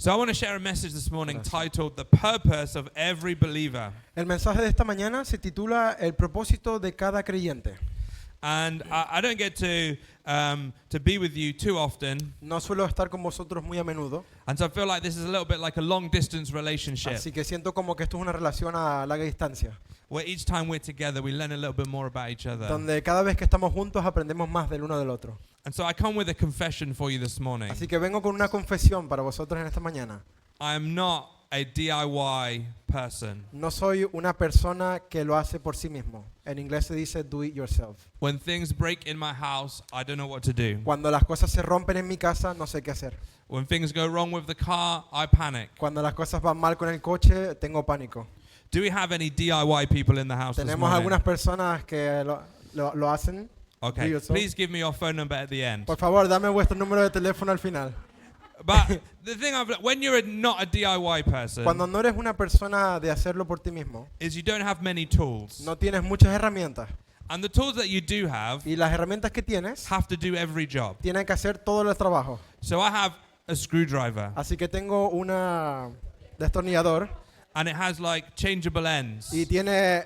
So I want to share a message this morning Gracias. titled The Purpose of Every Believer. El mensaje de esta mañana se titula El propósito de cada creyente. And I don't get to be with you too often. No suelo estar con vosotros muy a menudo, And so I feel like this is a little bit like a long distance relationship así que siento como que esto es una relación a larga distancia, where each time we're together we learn a little bit more about each other. donde cada vez que estamos juntos aprendemos más del uno del otro. And so I come with a confession for you this morning. Así que vengo con una confesión para vosotros en esta mañana. I am not a DIY person. No soy una persona que lo hace por sí mismo. En inglés se dice do it yourself. When things break in my house, I don't know what to do. Cuando las cosas se rompen en mi casa, no sé qué hacer. When things go wrong with the car, I panic. Cuando las cosas van mal con el coche, tengo pánico. Do we have any DIY people in the house this Tenemos morning? algunas personas que lo hacen. Okay, Do yourself. please give me your phone number at the end. Por favor, dame vuestro número de teléfono al final. But the thing when you're not a DIY person Cuando no eres una persona de hacerlo por ti mismo, is you don't have many tools. no tienes muchas herramientas. And the tools that you do have Y las herramientas que tienes have to do every job. tienen que hacer todo el trabajo. So I have a screwdriver Así que tengo una destornillador and it has like changeable ends. y tiene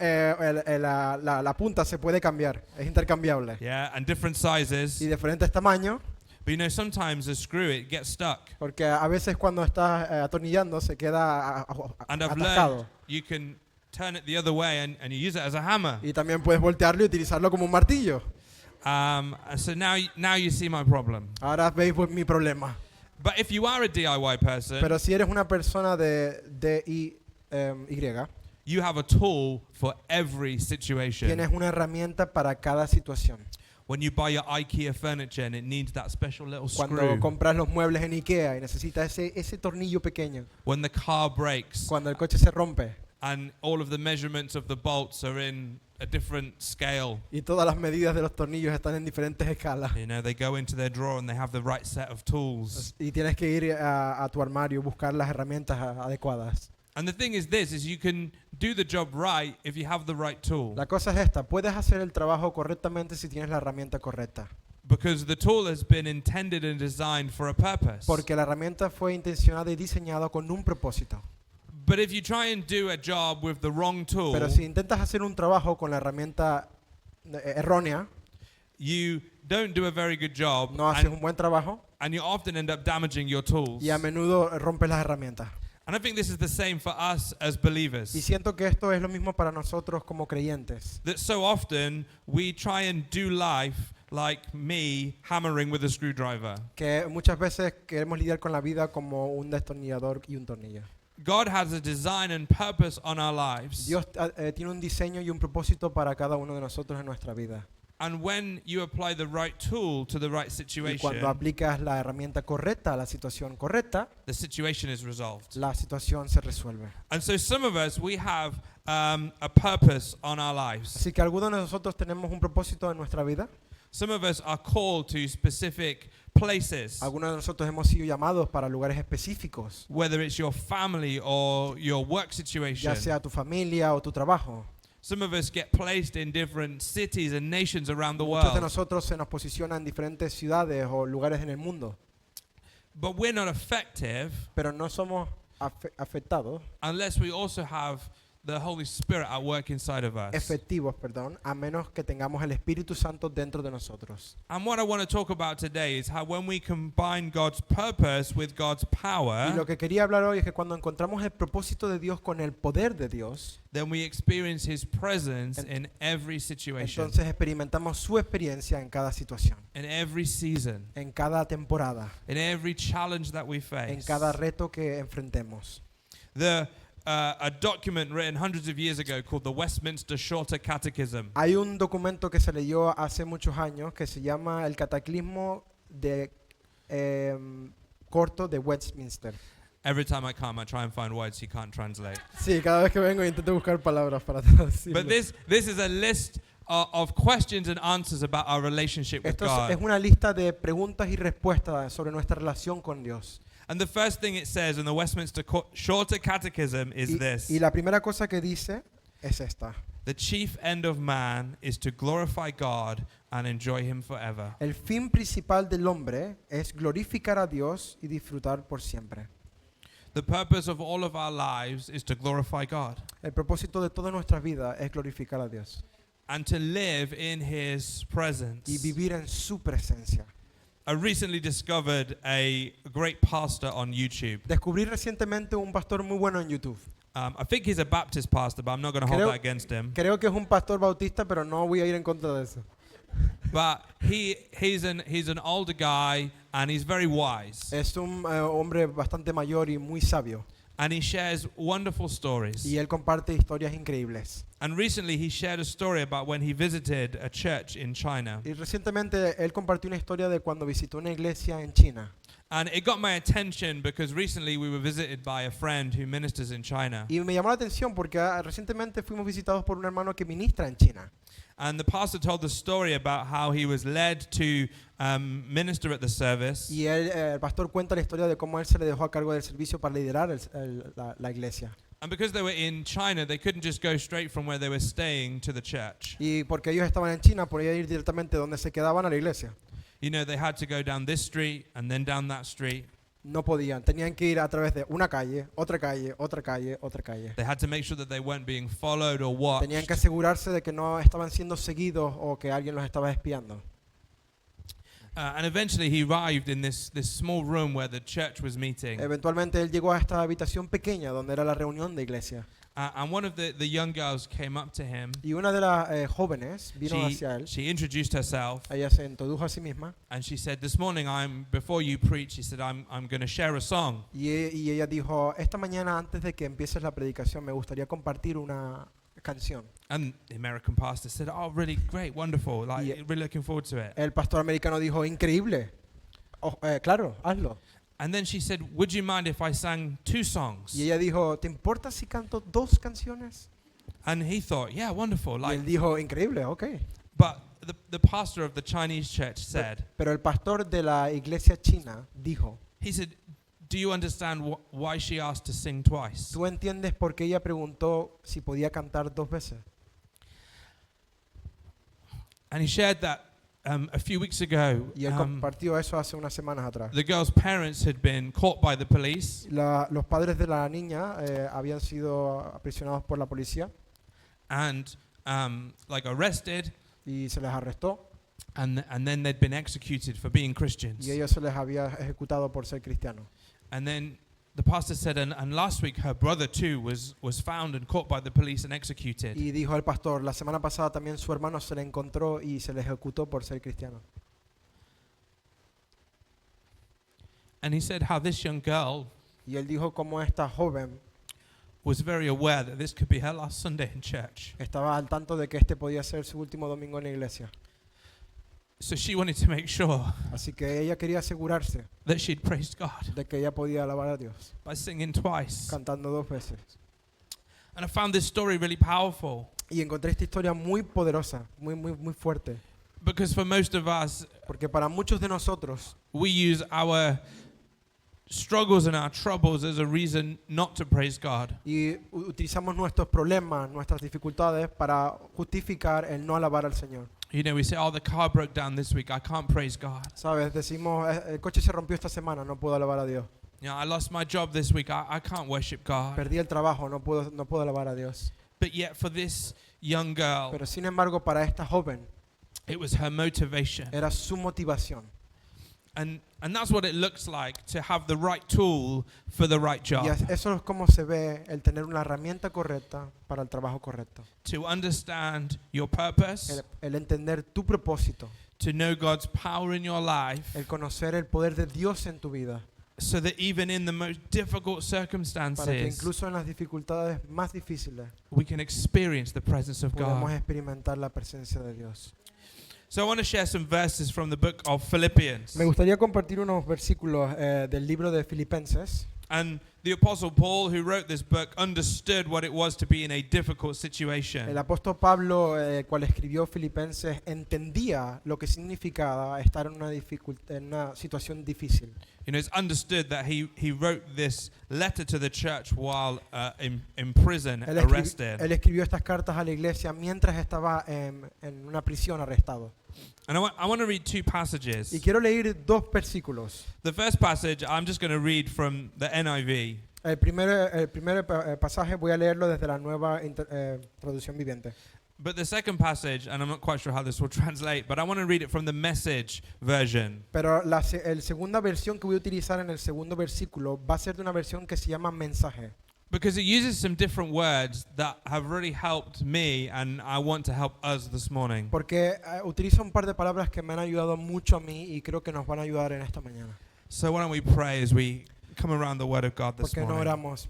la punta se puede cambiar, es intercambiable. Yeah, and different sizes. Y diferentes tamaños, But you know, sometimes a screw, it gets stuck. porque a veces cuando estás atornillando se queda And I've atascado. learned you can turn it the other way and you use it as a hammer. Y también puedes voltearlo y utilizarlo como un martillo. So now you see my problem. Ahora veis pues, mi problema. But if you are a DIY person, Pero si eres una persona de DIY, you have a tool for every situation. tienes una herramienta para cada situación. When you buy your IKEA furniture and it needs that special little Cuando screw. compras los muebles en IKEA y necesitas ese tornillo pequeño. When the car breaks Cuando el coche se rompe and all of the measurements of the bolts are in a different scale. y todas las medidas de los tornillos están en diferentes escalas. You know, they go into their drawer and they have the right set of tools. Y tienes que ir a tu armario, buscar las herramientas adecuadas. And the thing is this, is you can do the job right if you have the right tool. La cosa es esta, puedes hacer el trabajo correctamente si tienes la herramienta correcta. Because the tool has been intended and designed for a purpose. Porque la herramienta fue intencionada y diseñada con un propósito. But if you try and do a job with the wrong tool, Pero si intentas hacer un trabajo con la herramienta errónea, you don't do a very good job, no haces un buen trabajo and you often end up damaging your tools. y a menudo rompes las herramientas. And I think this is the same for us as Y believers. siento que esto es lo mismo para nosotros como creyentes. That so often we try and do life like me hammering with a screwdriver. Que muchas veces queremos lidiar con la vida como un destornillador y un tornillo. God has a design and purpose on our lives. Dios tiene un diseño y un propósito para cada uno de nosotros en nuestra vida. And when you apply the right tool to the right Y situation, cuando aplicas la herramienta correcta a la situación correcta, the situation is resolved. la situación se resuelve. And so some of us, we have a purpose on our lives. Así que algunos de nosotros tenemos un propósito en nuestra vida. Some of us are called to specific places, Algunos de nosotros hemos sido llamados para lugares específicos, whether it's your family or your work situation. ya sea tu familia o tu trabajo. Some of us get placed in different cities and nations around the Muchos de world. nosotros se nos posiciona en diferentes ciudades o lugares en el mundo, But we're not effective pero no somos afectados, unless we also have the Holy Spirit at work inside of us. efectivos, a menos que tengamos el Espíritu Santo dentro de nosotros. And what I want to talk about today is how when we combine God's purpose with God's Y power, lo que quería hablar hoy es que cuando encontramos el propósito de Dios con el poder de Dios, then we experience His presence in every situation, entonces experimentamos su experiencia en cada situación, in every season, en cada temporada, in every challenge that we en face. cada reto que enfrentemos. A document written hundreds of years ago called the Westminster Shorter Catechism. Hay un documento que se leyó hace muchos años que se llama el Cataclismo de corto de Westminster. Every time I come, I try and find words he can't translate. Sí, cada vez que vengo intento buscar palabras para traducirlo. But this is a list of questions and answers about our relationship with Esto God. es una lista de preguntas y respuestas sobre nuestra relación con Dios. And the first thing it says in the Westminster Shorter Catechism is this. Y la primera cosa que dice es esta. The chief end of man is to glorify God and enjoy Him forever. El fin principal del hombre es glorificar a Dios y disfrutar por siempre. The purpose of all of our lives is to glorify God El propósito de todas nuestras vidas es glorificar a Dios and to live in His presence. y vivir en su presencia. I recently discovered a great pastor on YouTube. Descubrí recientemente un pastor muy bueno en YouTube. I think he's a Baptist pastor, but I'm not going to hold Creo- that against him. Creo que es un pastor bautista, pero no voy a ir en contra de eso. But he's an older guy and he's very wise. Es un hombre bastante mayor y muy sabio. And he shares wonderful stories. Y él comparte historias increíbles. And recently he shared a story about when he visited a church in China. Y recientemente él compartió una historia de cuando visitó una iglesia en China. And it got my attention because recently we were visited by a friend who ministers in China. Y me llamó la atención porque recientemente fuimos visitados por un hermano que ministra en China. And the pastor told the story about how he was led to minister at the service. Y el pastor cuenta la historia de cómo él se le dejó a cargo del servicio para liderar la iglesia. And because they were in China, they couldn't just go straight from where they were staying to the church. Y porque ellos estaban en China, podían ir directamente donde se quedaban a la iglesia. You know, they had to go down this street and then down that street. No podían, tenían que ir a través de una calle, otra calle, otra calle, otra calle. They had to make sure that they weren't being followed or watched. Tenían que asegurarse de que no estaban siendo seguidos o que alguien los estaba espiando. And eventually he arrived in this small room where the church was meeting. Eventualmente él llegó a esta habitación pequeña donde era la reunión de iglesia. And one of the young girls came up to him. Y una de las jóvenes vino hacia él. She introduced herself Ella se introdujo a sí misma and she said, "This morning, before you preach," she said, I'm going to share a song." y ella dijo, esta mañana antes de que empieces la predicación me gustaría compartir una canción. And the American pastor said, "Oh, really great, wonderful. Like, Yeah. really looking forward to it." El pastor americano dijo, increíble. Claro, hazlo. And then she said, "Would you mind if I sang 2 songs?" Y ella dijo, ¿te importa si canto 2 canciones? And he thought, "Yeah, wonderful." Y Like, él dijo, increíble, ok. but the pastor of the Chinese church said, Pero el pastor de la iglesia china dijo, he said, "Do you understand why she asked to sing twice?" ¿tú entiendes por qué ella preguntó si podía cantar 2 veces? And he shared that a few weeks ago, Y él compartió eso hace unas semanas atrás. the girl's parents had been caught by the police Los padres de la niña habían sido aprisionados por la policía and like arrested, y se les arrestó and then they'd been executed for being Christians. y ellos se les había ejecutado por ser cristianos. And then the pastor said, and last week her brother too was found and caught by the police and executed. Y dijo el pastor, la semana pasada también su hermano se le encontró y se le ejecutó por ser cristiano. And he said how this young girl Y él dijo cómo esta joven was very aware that this could be her last Sunday in church. estaba al tanto de que este podía ser su último domingo en la iglesia. So she wanted to make sure Así que ella quería asegurarse that she'd praised God de que ella podía alabar a Dios, by singing twice. cantando 2 veces. And I found this story really powerful Y encontré esta historia muy poderosa, muy fuerte. because for most of us, Porque para muchos de nosotros, we use our struggles and our troubles as a reason not to praise God. y utilizamos nuestros problemas, nuestras dificultades para justificar el no alabar al Señor. You know, we say, "Oh, the car broke down this week. I can't praise God." ¿Sabes? Decimos, el coche se rompió esta semana, no puedo alabar a Dios. You know, "I lost my job this week. I can't worship God." Perdí el trabajo, no puedo alabar a Dios. But yet for this young girl, Pero sin embargo, para esta joven, it was her motivation. era su motivación. And that's what it looks like to have the right tool for the right job. Y eso es como se ve el tener una herramienta correcta para el trabajo correcto. To understand your purpose, El entender tu propósito, to know God's power in your life, el conocer el poder de Dios en tu vida, so that even in the most difficult para que circumstances, incluso en las dificultades más difíciles we can experience the presence of podamos God. experimentar la presencia de Dios. So I want to share some verses from the book of Philippians. Me gustaría compartir unos versículos del libro de Filipenses. And the Apostle Paul, who wrote this book, understood what it was to be in a difficult El situation. apóstol Pablo, cual escribió Filipenses, entendía lo que significaba estar en una situación difícil. You know, it's understood that he wrote this letter to the church while in prison, arrested. Él escribió estas cartas a la iglesia mientras estaba en una prisión arrestado. And I want to read 2 passages. Y quiero leer 2 versículos. The first passage, I'm just going to read from the NIV. ESV. El primer pasaje voy a leerlo desde la nueva traducción viviente. But the second passage, and I'm not quite sure how this will translate, but I want to read it from the Message version. Pero la segunda versión que voy a utilizar en el segundo versículo va a ser de una versión que se llama mensaje. Because it uses some different words that have really helped me, and I want to help us this morning. Porque utiliza un par de palabras que me han ayudado mucho a mí y creo que nos van a ayudar en esta mañana. So why don't we pray as we come around the Word of God this Porque no morning. oramos.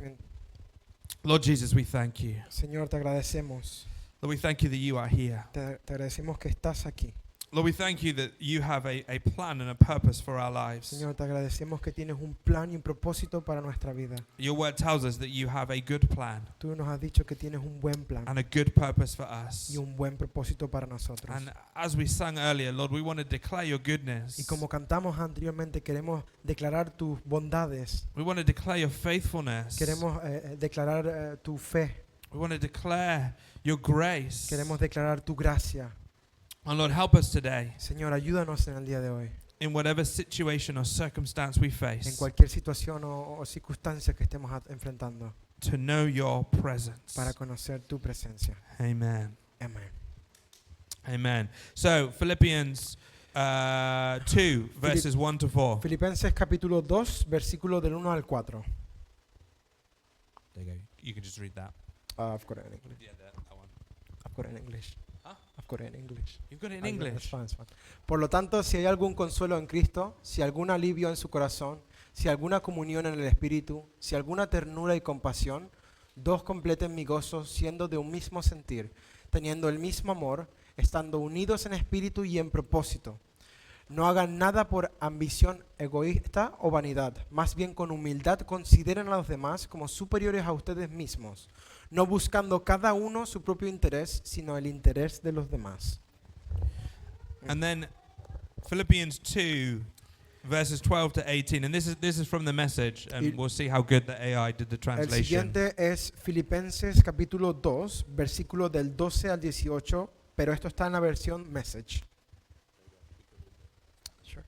Lord Jesus, we thank you. Señor, te agradecemos. Lord, we thank you that you are here. Te agradecemos que estás aquí. Lord, we thank you that you have a plan and a purpose for our lives. Señor, te agradecemos que tienes un plan y un propósito para nuestra vida. Your word tells us that you have a good plan Tú nos has dicho que tienes un buen plan and a good purpose for us. y un buen propósito para nosotros. And as we sang earlier, Lord, we want to declare your Y goodness. como cantamos anteriormente, queremos declarar tus bondades. We want to declare your faithfulness. Queremos declarar tu fe. We want to declare your grace. Queremos declarar tu gracia. And Lord, help us today Señor, ayúdanos en el día de hoy. in whatever situation or circumstance we En face cualquier situación o circunstancia que estemos enfrentando. to know your presence. Para conocer tu presencia. Amen. Amén. Amen. So, Philippians 2, verses 1 to 4. Filipenses capítulo 2, versículo del 1 al 4. There you go. You can just read that. I've got it in English. Yeah, that one. I've got it in English. Huh? I've got it in English. You've got it in That's English. fine, it's fine. Por lo tanto, si hay algún consuelo en Cristo, si algún alivio en su corazón, si alguna comunión en el Espíritu, si alguna ternura y compasión, dos completen mi gozo siendo de un mismo sentir, teniendo el mismo amor, estando unidos en espíritu y en propósito. No hagan nada por ambición egoísta o vanidad, más bien con humildad consideren a los demás como superiores a ustedes mismos, no buscando cada uno su propio interés, sino el interés de los demás. And then Philippians 2, verses 12 to 18. And this is from the Message, and Y- we'll see how good the AI did the El translation. siguiente es Filipenses capítulo 2, versículo del 12 al 18, pero esto está en la versión Message. Sure.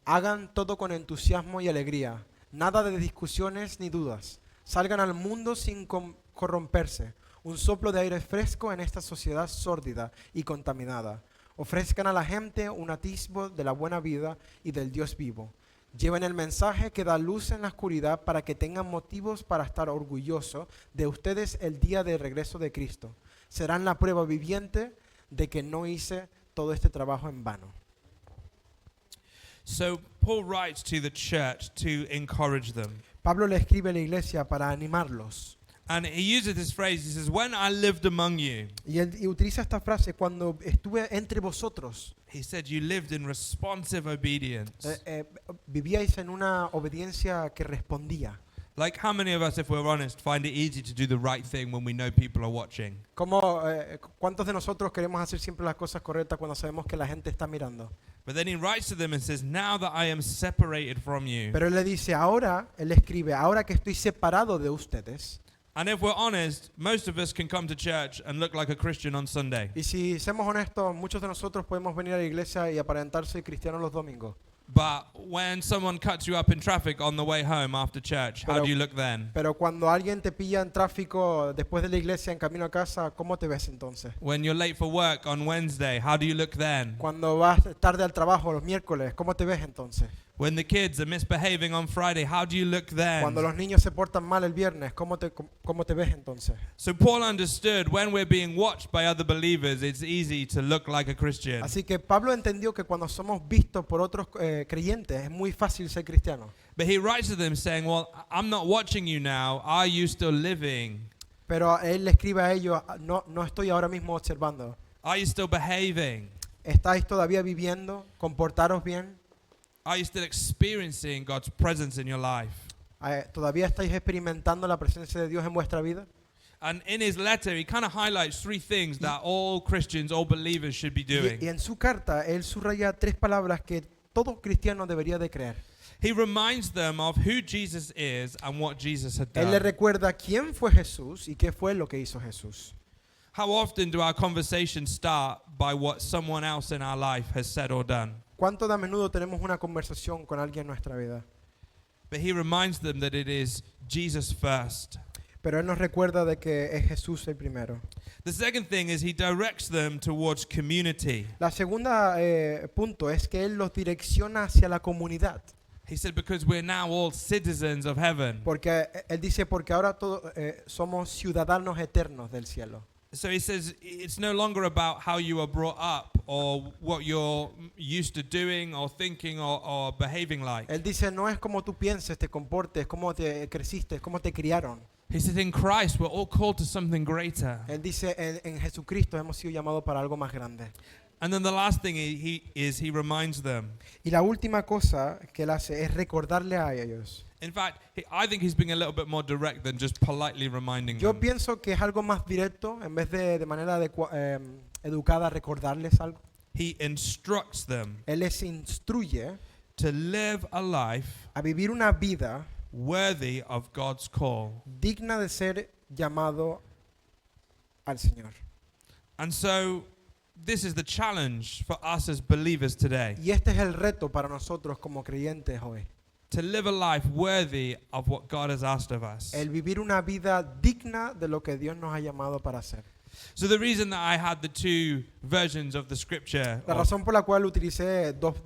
Hagan todo con entusiasmo y alegría, nada de discusiones ni dudas. Salgan al mundo sin corromperse, un soplo de aire fresco en esta sociedad sórdida y contaminada. Ofrezcan a la gente un atisbo de la buena vida y del Dios vivo. Lleven el mensaje que da luz en la oscuridad para que tengan motivos para estar orgullosos de ustedes el día de regreso de Cristo. Serán la prueba viviente de que no hice todo este trabajo en vano. So Paul writes to the church to encourage them. Pablo le escribe a la iglesia para animarlos. And he uses this phrase. He says, when I lived among you, Y él utiliza esta frase: cuando estuve entre vosotros, he said, you lived in responsive obedience. vivíais en una obediencia que respondía. Like how many of us, if we're honest, find it easy to do the right thing when we know people are watching? ¿Cuántos de nosotros queremos hacer siempre las cosas correctas cuando sabemos que la gente está mirando? But then he writes to them and says, now that I am separated from you. Pero él le dice, él escribe, ahora que estoy separado de ustedes. And if we're honest, most of us can come to church and look like a Christian on Sunday. Y si somos honestos, muchos de nosotros podemos venir a la iglesia y aparentarse cristianos los domingos. But when someone cuts you up in traffic on the way home after church, how Pero- do you look then? Pero cuando alguien te pilla en tráfico después de la iglesia en camino a casa, ¿cómo te ves entonces? When you're late for work on Wednesday, how do you look then? Cuando vas tarde al trabajo los miércoles, ¿cómo te ves entonces? When the kids are misbehaving on Friday, how do you look Cuando then? los niños se portan mal el viernes, ¿cómo te ves entonces? So Paul understood when we're being watched by other believers, it's easy to look like a Christian. Así que Pablo entendió que cuando somos vistos por otros creyentes es muy fácil ser cristiano. But he writes to them saying, well, I'm not watching you now. Are you still living? Pero él le escribe a ellos, no estoy ahora mismo observando. Are you still behaving? ¿Estáis todavía viviendo? ¿Comportaros bien? Are you still experiencing God's presence in your life? ¿Todavía estáis experimentando la presencia de Dios en vuestra vida? And in his letter, he kind of highlights three things that all Christians, all believers should be doing. Y en su carta, él subraya 3 palabras que todo cristiano debería de creer. He reminds them of who Jesus is and what Jesus had Él le done. recuerda quién fue Jesús y qué fue lo que hizo Jesús. How often do our conversations start by what someone else in our life has said or done? ¿Cuánto de a menudo tenemos una conversación con alguien en nuestra vida? But he reminds them that it is Jesus first. Pero Él nos recuerda de que es Jesús el primero. The second thing is he directs them towards community. La segunda punto es que Él los direcciona hacia la comunidad. He said, because we're now all citizens of heaven. Porque Él dice, porque ahora todos somos ciudadanos eternos del cielo. So he says it's no longer about how you were brought up or what you're used to doing or thinking or behaving like. Él dice, no es como tú pienses, te comportes, cómo te creciste, cómo te criaron. He says in Christ we're all called to something greater. Él dice, en Jesucristo hemos sido llamados para algo más grande. And then the last thing he reminds them. Y la última cosa que Él hace es recordarle a ellos. In fact, I think he's being a little bit more direct than just politely reminding Yo them. pienso que es algo más directo, en vez de manera educada recordarles algo. He instructs them Él les instruye to live a life a vivir una vida worthy of God's call. digna de ser llamado al Señor. And so this is the challenge for us as believers today. Y este es el reto para nosotros como creyentes hoy. To live a life worthy of what God has asked of us. El vivir una vida digna de lo que Dios nos ha llamado para hacer. So the reason that I had the two versions of the scripture, La razón por la cual utilicé dos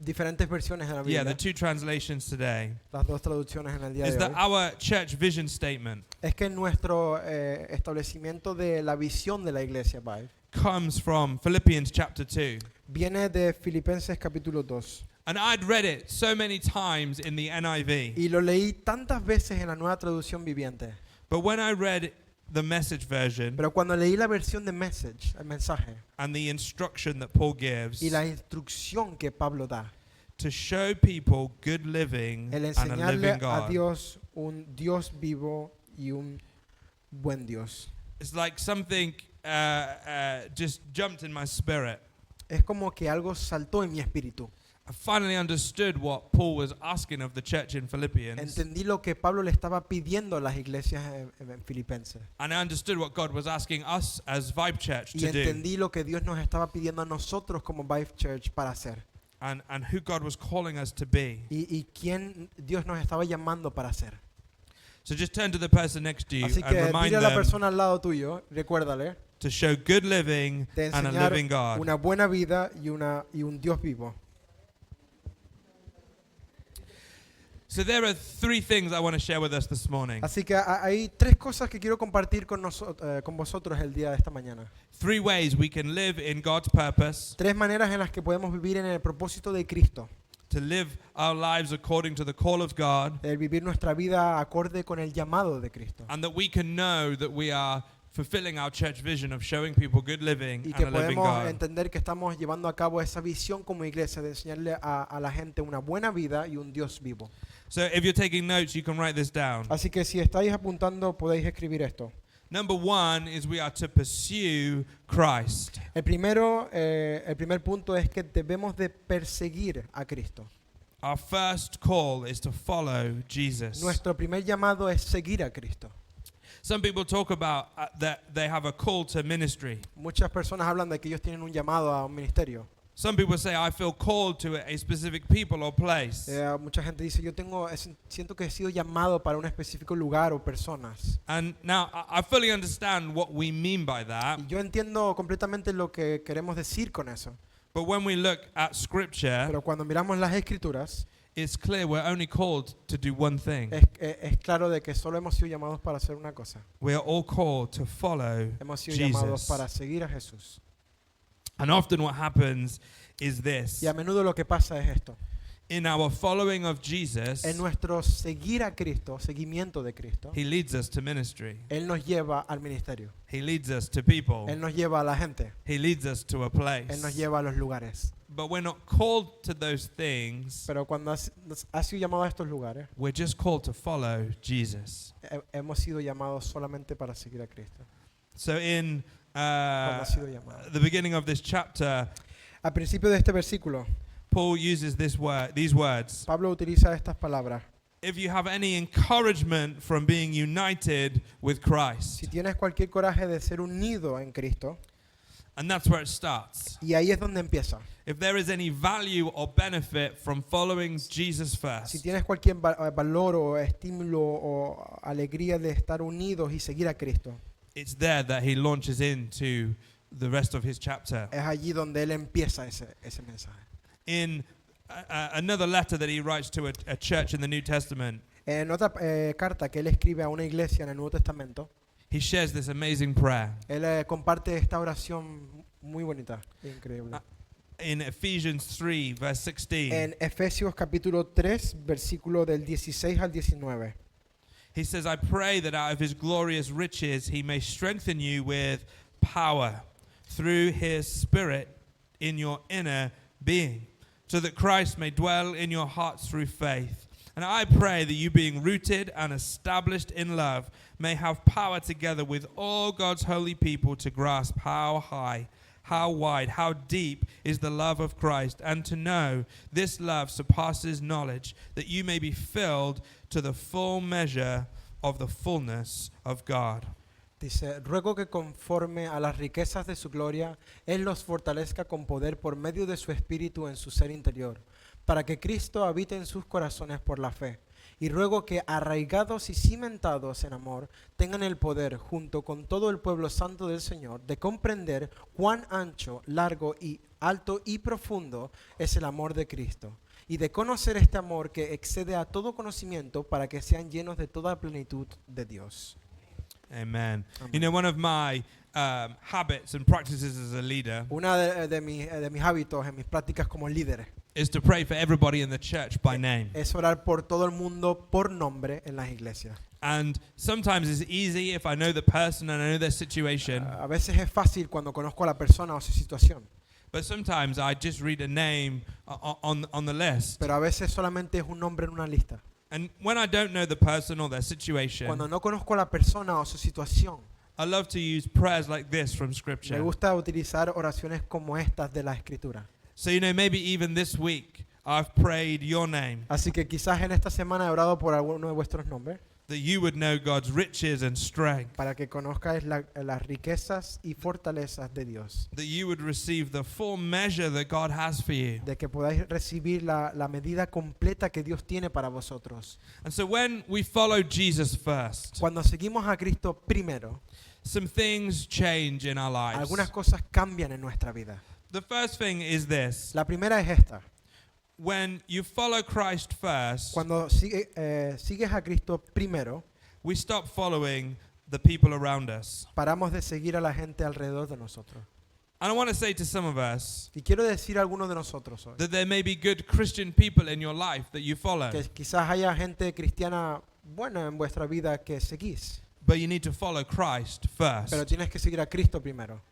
diferentes versiones de la the Biblia, two translations today, las dos traducciones en el día is de that hoy, our church vision statement es que nuestro establecimiento de la visión de la iglesia Vive comes from Philippians chapter 2. viene de Filipenses capítulo 2. And I'd read it so many times in the NIV. Y lo leí tantas veces en la nueva traducción viviente. But when I read the message version Pero cuando leí la versión de Message, el mensaje, and the instruction that Paul gives y la instrucción que Pablo da, to show people good living el and a enseñarle living a God, Dios un Dios vivo y un buen Dios. it's like something just jumped in my spirit. Es como que algo saltó en mi espíritu. I finally understood what Paul was asking of the church in Philippians, Entendí lo que Pablo le estaba pidiendo a las iglesias en Filipenses. and I understood what God was asking us as Vibe Church Y to do, entendí lo que Dios nos estaba pidiendo a nosotros como Vive Church para hacer. and who God was calling us to be. Y quién Dios nos estaba llamando para hacer. So just turn to the person next to you Así and que remind dile a la them persona al lado tuyo, recuérdale, to show good living de and a enseñar living God. una buena vida y un Dios vivo. So there are three things I want to share with us this morning. Así que hay tres cosas que quiero compartir con vosotros el día de esta mañana. Three ways we can live in God's purpose, Tres maneras en las que podemos vivir en el propósito de Cristo. to live our lives according to the call of God, El vivir nuestra vida acorde con el llamado de Cristo. and that we can know that we are fulfilling our church vision of showing people good living Y que and a living podemos God. entender que estamos llevando a cabo esa visión como iglesia de enseñarle a la gente una buena vida y un Dios vivo. So if you're taking notes, you can write this down. Así que si estáis apuntando, podéis escribir esto. Number one is we are to pursue Christ. El primer punto es que debemos de perseguir a Cristo. Our first call is to follow Jesus. Nuestro primer llamado es seguir a Cristo. Some people talk about that they have a call to ministry. Muchas personas hablan de que ellos tienen un llamado a un ministerio. Some people say, I feel called to a specific people or place. Mucha gente dice, siento que he sido llamado para un específico lugar o personas. And now I fully understand what we mean by that. Y yo entiendo completamente lo que queremos decir con eso. But when we look at scripture, Pero cuando miramos las escrituras, it's clear we're only called to do one thing. es claro de que solo hemos sido llamados para hacer una cosa. We are all called to follow Hemos sido llamados Jesus. para seguir a Jesús. And often what happens is this. Y a menudo lo que pasa es esto. In our following of Jesus, En nuestro seguir a Cristo, seguimiento de Cristo, He leads us to ministry. Él nos lleva al ministerio. He leads us to people. Él nos lleva a la gente. He leads us to a Él nos place. lleva a los lugares. But we're not called to those things. Pero cuando has sido llamado a estos lugares, We're just called to follow Jesus. hemos sido llamados solamente para seguir a Cristo. So in Cuando has sido llamado. the beginning of this chapter, Al principio de este versículo, Paul uses these words. Pablo utiliza estas palabras. If you have any encouragement from being united with Christ. Si tienes cualquier coraje de ser unido en Cristo, And that's where it starts. Y ahí es donde empieza. If there is any value or benefit from following Jesus Si first, tienes cualquier valor o estímulo o alegría de estar unidos y seguir a Cristo, it's there that he launches into the rest of his chapter. es allí donde Él empieza ese mensaje. In another letter that he writes to a church in the New Testament, En otra carta que Él escribe a una iglesia en el Nuevo Testamento, he shares this amazing prayer. Él comparte esta oración muy bonita, increíble. In Ephesians 3, verse 16, En Efesios capítulo 3, versículo del 16 al 19. he says, I pray that out of his glorious riches he may strengthen you with power through his Spirit in your inner being, so that Christ may dwell in your hearts through faith. And I pray that you, being rooted and established in love, may have power together with all God's holy people to grasp how high, how wide, how deep is the love of Christ, and to know this love surpasses knowledge, that you may be filled to the full measure of the fullness of God. Dice, ruego que conforme a las riquezas de su gloria, Él los fortalezca con poder por medio de su Espíritu en su ser interior, para que Cristo habite en sus corazones por la fe. Y ruego que, arraigados y cimentados en amor, tengan el poder, junto con todo el pueblo santo del Señor, de comprender cuán ancho, largo y alto y profundo es el amor de Cristo, y de conocer este amor que excede a todo conocimiento, para que sean llenos de toda plenitud de Dios. Amen. Amen. You know, one of my habits and practices as a leader Una de mis hábitos en mis prácticas como líder is to pray for everybody in the church by name. es orar por todo el mundo por nombre en las iglesias. And sometimes it's easy if I know the person and I know their situation, A veces es fácil cuando conozco a la persona o su situación, but sometimes I just read a name on the list. pero a veces solamente es un nombre en una lista. And when I don't know the person or their situation, Cuando no conozco a la persona o su situación, I love to use prayers like this from me Scripture. gusta utilizar oraciones como estas de la Escritura. So, you know, maybe even this week I've prayed your name, Así que quizás en esta semana he orado por alguno de vuestros nombres, that you would know God's riches and strength, para que conozcáis las riquezas y fortalezas de Dios, that you would receive the full measure that God has for you. de que podáis recibir la medida completa que Dios tiene para vosotros. And so when we follow Jesus first, Cuando seguimos a Cristo primero, some things change in our lives. algunas cosas cambian en nuestra vida. The first thing is this. La primera es esta. When you follow Christ first, Cuando sigues a Cristo primero, we stop following the people around us. paramos de seguir a la gente alrededor de nosotros. And I want to say to some of us Y quiero decir a algunos de nosotros hoy, that there may be good Christian people in your life that you follow, que quizás haya gente cristiana buena en vuestra vida que seguís, but you need to follow Christ pero first. tienes que seguir a Cristo primero.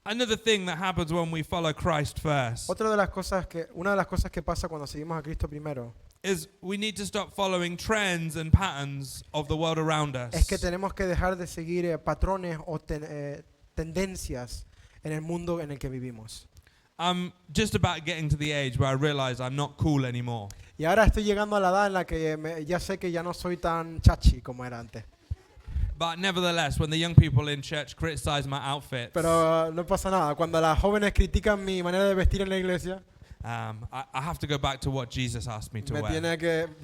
Another thing that happens when we follow Christ first Una de las cosas que pasa cuando seguimos a Cristo primero is we need to stop following trends and patterns of the world around es que us. tenemos que dejar de seguir patrones o tendencias en el mundo en el que vivimos. I'm just about getting to the age where I realize I'm not cool anymore. Y ahora estoy llegando a la edad en la que ya sé que ya no soy tan chachi como era antes. But nevertheless, when the young people in church criticize my outfits, Pero no pasa nada. Cuando las jóvenes critican mi manera de vestir en la iglesia, I have to go back to what Jesus asked me to wear. me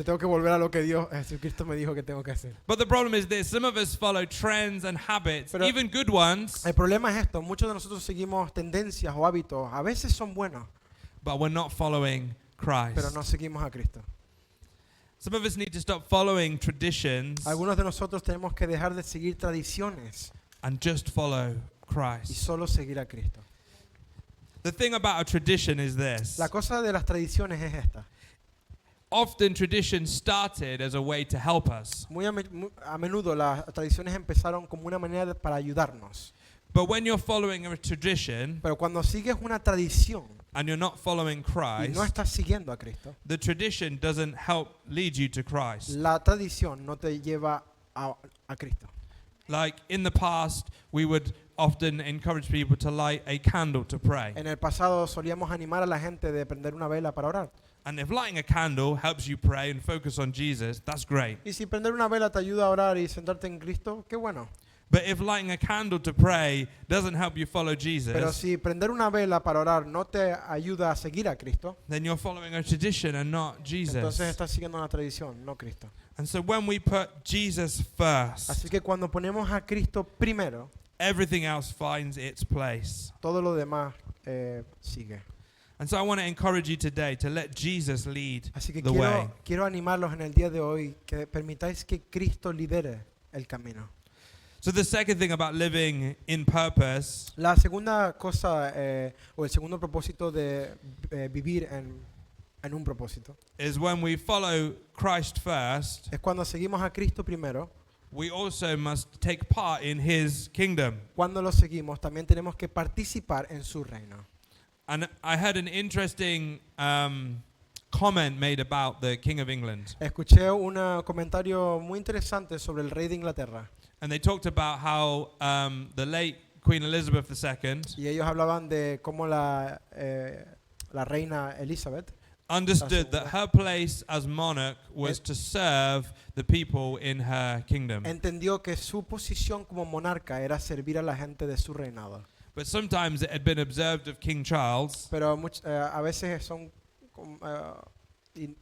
tengo que volver a lo que Jesucristo me dijo que tengo que hacer. But the problem is this: some of us follow trends and habits, Pero- even good ones, El problema es esto. Muchos de nosotros seguimos tendencias o hábitos. A veces son buenos, but we're not following Christ. pero no seguimos a Cristo. Some of us need to stop following traditions Algunos de nosotros tenemos que dejar de seguir tradiciones and just follow y Christ. solo seguir a Cristo. The thing about a tradition is this: La cosa de las tradiciones es esta. often tradition started as a way to help us, Muy a menudo las tradiciones empezaron como una manera para ayudarnos. but when you're following a tradition Pero cuando sigues una tradición and you're not following y Christ, no estás siguiendo a Cristo, the tradition doesn't help lead you to Christ. la tradición no te lleva a Cristo. Like in the past, we would often encourage people to light a candle to pray. En el pasado solíamos animar a la gente de prender una vela para orar. And if lighting a candle helps you pray and focus on Jesus, that's great. Y si prender una vela te ayuda a orar y centrarte en Cristo, qué bueno. But if lighting a candle to pray doesn't help you follow Pero Jesus, si prender una vela para orar no te ayuda a seguir a Cristo, then you're following a tradition and not entonces Jesus. estás siguiendo una tradición, no Cristo. And so when we put Jesus first, Así que cuando ponemos a Cristo primero, everything else finds its place. todo lo demás sigue. And so I want to encourage you today to let Jesus lead Así que the way. quiero animarlos en el día de hoy que permitáis que Cristo lidere el camino. So the second thing about living in purpose La segunda cosa o el segundo propósito de vivir en un propósito is when we follow Christ first, es cuando seguimos a Cristo primero. we also must take part in his kingdom. Cuando lo seguimos, también tenemos que participar en su reino. And I heard an interesting comment made about the King of England. Escuché un comentario muy interesante sobre el rey de Inglaterra And they talked about how the late Queen Elizabeth II y ellos hablaban de cómo la reina Elizabeth understood that her place as monarch was to serve the people in her kingdom. entendió que su posición como monarca era servir a la gente de su reinado. But sometimes it had been observed of King Charles Pero a veces y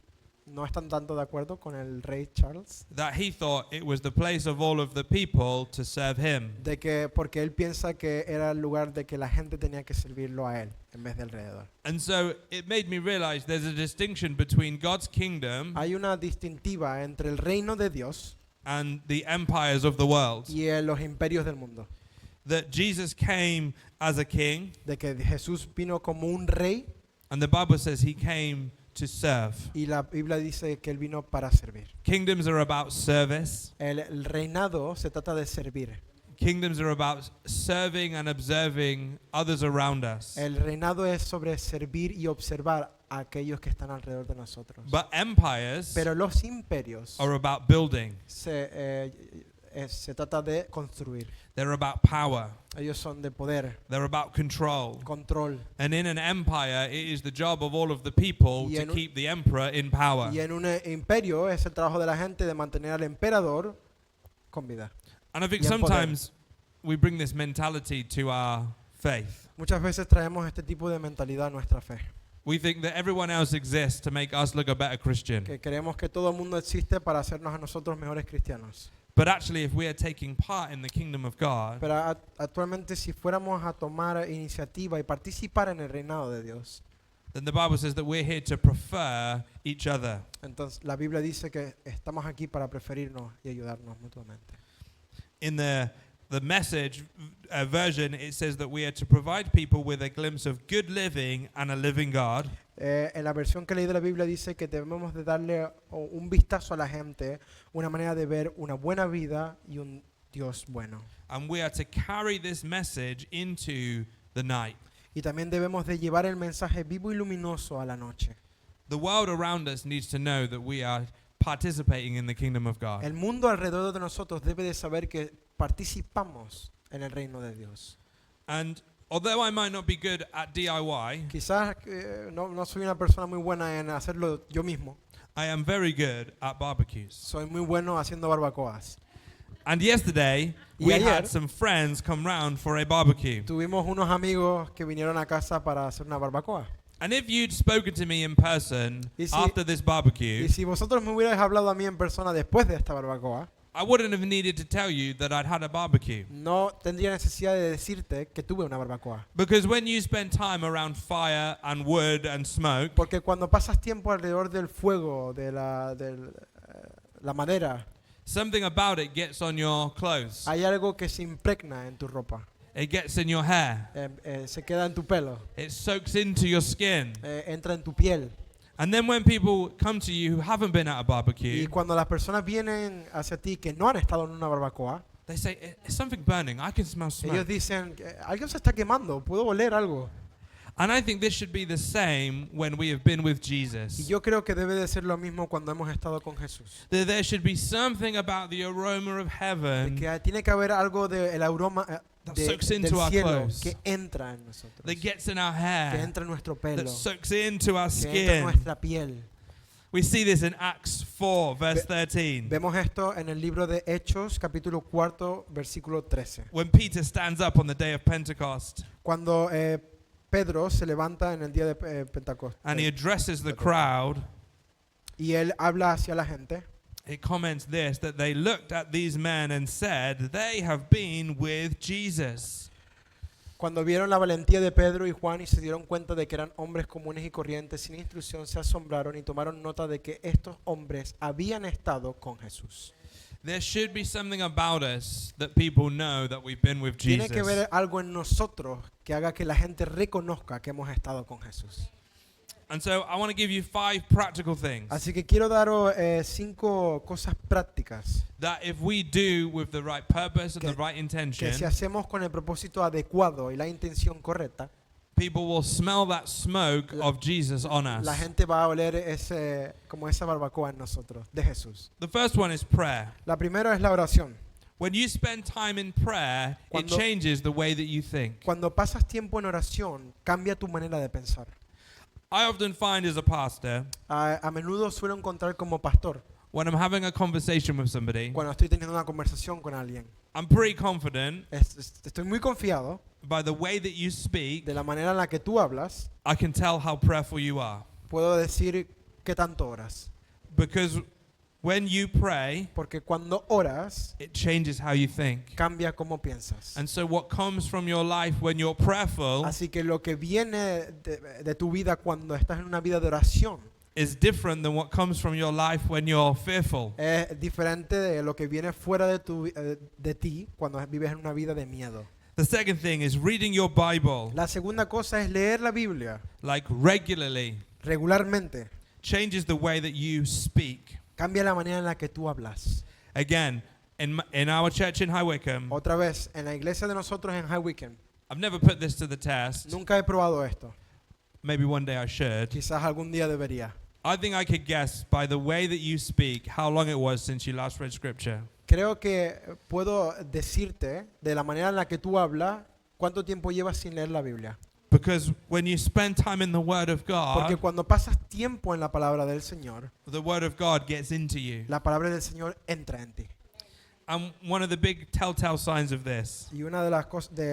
no están tanto de acuerdo con el rey Charles, that he thought it was the place of all of the people to serve him. de que porque él piensa que era el lugar de que la gente tenía que servirlo a él en vez de alrededor. And so it made me realize there's a distinction between God's kingdom Hay una distintiva entre el reino de Dios and the empires of the world. y los imperios del mundo. That Jesus came as a king, De que Jesús vino como un rey and the Bible says he came to serve. y la Biblia dice que él vino para servir. Kingdoms are about service. El reinado se trata de servir. Kingdoms are about serving and observing others around us. El reinado es sobre servir y observar a aquellos que están alrededor de nosotros. But empires Pero los imperios are about building. se trata de construir. They're about power. Ellos son de poder, They're about control. control. And in an empire, it is the job of all of the people Y to en un- keep the emperor in power. Y en un imperio es el trabajo de la gente de mantener al emperador con vida. And I think y en poder. sometimes we bring this mentality to our faith. Muchas veces traemos este tipo de mentalidad a nuestra fe. We think that everyone else exists to make us look a better Christian. Que creemos que todo el mundo existe para hacernos a nosotros mejores cristianos. But actually, if we are taking part in the kingdom of God, Pero actualmente si fuéramos a tomar iniciativa y participar en el reinado de Dios, then the Bible says that we're here to prefer each other. entonces la Biblia dice que estamos aquí para preferirnos y ayudarnos mutuamente. In the Message version, it says that we are to provide people with a glimpse of good living and a living God. En la versión que leí de la Biblia dice que debemos de darle un vistazo a la gente, una manera de ver una buena vida y un Dios bueno. And we are to carry this message into the night. Y también debemos de llevar el mensaje vivo y luminoso a la noche. The world around us needs to know that we are participating in the kingdom of God. El mundo alrededor de nosotros debe de saber que participamos en el reino de Dios. And although I might not be good at DIY, Quizás no soy una persona muy buena en hacerlo yo mismo. I am very good at barbecues. Soy muy bueno haciendo barbacoas. And yesterday, Y we ayer- had some friends come round for a barbecue. Tuvimos unos amigos que vinieron a casa para hacer una barbacoa. And if you'd spoken to me in person Y si- after this Y barbecue, si vosotros me hubierais hablado a mí en persona después de esta barbacoa, I wouldn't have needed to tell you that I'd had a barbecue. no tendría necesidad de decirte que tuve una barbacoa. Because when you spend time around fire and wood and smoke, Porque cuando pasas tiempo alrededor del fuego, de la madera, something about it gets on your clothes. hay algo que se impregna en tu ropa. It gets in your hair. Se queda en tu pelo, It soaks into your skin. entra en tu piel. And then when people come to you who haven't been at a Y barbecue, cuando las personas vienen hacia ti que no han estado en una barbacoa, they say, "Is something burning? I can smell ellos smoke." dicen, alguien se está quemando, puedo oler algo. And I think this should be the same when we have been with Y Jesus. yo creo que debe de ser lo mismo cuando hemos estado con Jesús. That there should be something about the aroma of De heaven que tiene que haber algo del aroma that del soaks into our cielo clothes, que entra en nosotros, that gets in our que hair, entra en nuestro that pelo, soaks into our que entra en skin. nuestra piel. We see this in Acts 4, verse 13. Vemos esto en el libro de Hechos, capítulo 4, versículo 13. When Peter stands up on the day of Pentecost Cuando Pedro se levanta en el día de Pentecostés and he addresses the crowd, y él habla hacia la gente, he comments this, that they looked at these men and said, they have been with Jesus. cuando vieron la valentía de Pedro y Juan y se dieron cuenta de que eran hombres comunes y corrientes sin instrucción, se asombraron y tomaron nota de que estos hombres habían estado con Jesús. There should be something about us that people know that we've been with Tiene que Jesus. ver algo en nosotros que haga que la gente reconozca que hemos estado con Jesús. And so I want to give you 5 practical things Así que quiero daros 5 cosas prácticas that if we do with the right purpose and the right que intention, si hacemos con el propósito adecuado y la intención correcta, people will smell that smoke of Jesus on us. la gente va a oler como esa barbacoa en nosotros, de Jesús. The first one is prayer. La primera es la oración. When you spend time in prayer, it Cuando- changes the way that you think. Cuando pasas tiempo en oración, cambia tu manera de pensar. I often find as a pastor, A menudo suelo encontrar como pastor, when I'm having a conversation with somebody, cuando estoy teniendo una conversación con alguien, I'm pretty confident estoy muy confiado by the way that you speak, de la manera en la que tú hablas, I can tell how prayerful you are. puedo decir qué tanto oras. Because when you pray, Porque cuando oras, it changes how you think. cambia cómo piensas. And so what comes from your life when you're prayerful Así que lo que viene de tu vida cuando estás en una vida de oración is different than what comes from your life when you're fearful. es diferente de lo que viene fuera de ti cuando vives en una vida de miedo. The second thing is reading your Bible, La segunda cosa es leer la Biblia like regularly, regularmente. changes the way that you speak. Cambia la manera en la que tú hablas. Again, in our church in High Wycombe, Otra vez, en la iglesia de nosotros en High Wycombe, I've never put this to the test. nunca he probado esto. Maybe one day I should. Quizás algún día debería. I think I could guess by the way that you speak how long it was since you last read scripture. Creo que puedo decirte de la manera en la que tú hablas cuánto tiempo llevas sin leer la Biblia. Because when you spend time in the Word of Porque God, cuando pasas tiempo en la palabra del Señor, the Word of God gets into you. la palabra del Señor entra en ti. And one of the big telltale signs of this Y una de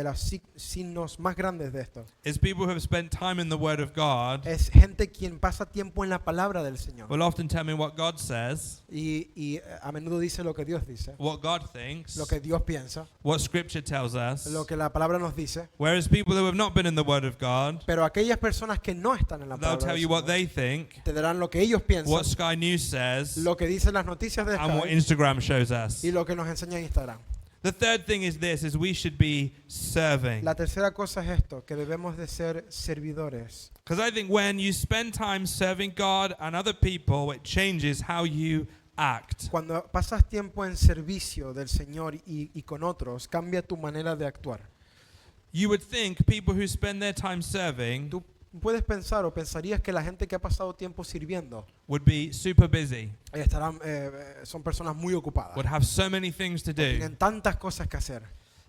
las signos más grandes de esto is people who have spent time in the Word of God es gente quien pasa tiempo en la palabra del Señor will often tell me what God says, y a menudo dice lo que Dios dice, what God thinks, lo que Dios piensa, what Scripture tells us. lo que la palabra nos dice. Whereas people who have not been in the Word of God, Pero aquellas personas que no están en la they'll palabra tell del you what Señor, they think, te darán lo que ellos piensan, what Sky News says, lo que dicen las noticias de and what Sky Instagram shows us. y lo que nos enseña Instagram. The third thing is this, is we should be serving. La tercera cosa es esto, que debemos de ser servidores. Because I think when you spend time serving God and other people, it changes how you act. Cuando pasas tiempo en servicio del Señor y con otros, cambia tu manera de actuar. You would think people who spend their time serving Tú puedes pensar o pensarías que la gente que ha pasado tiempo sirviendo would be super busy, son personas muy ocupadas. would have so many things to do. Tienen tantas cosas que hacer.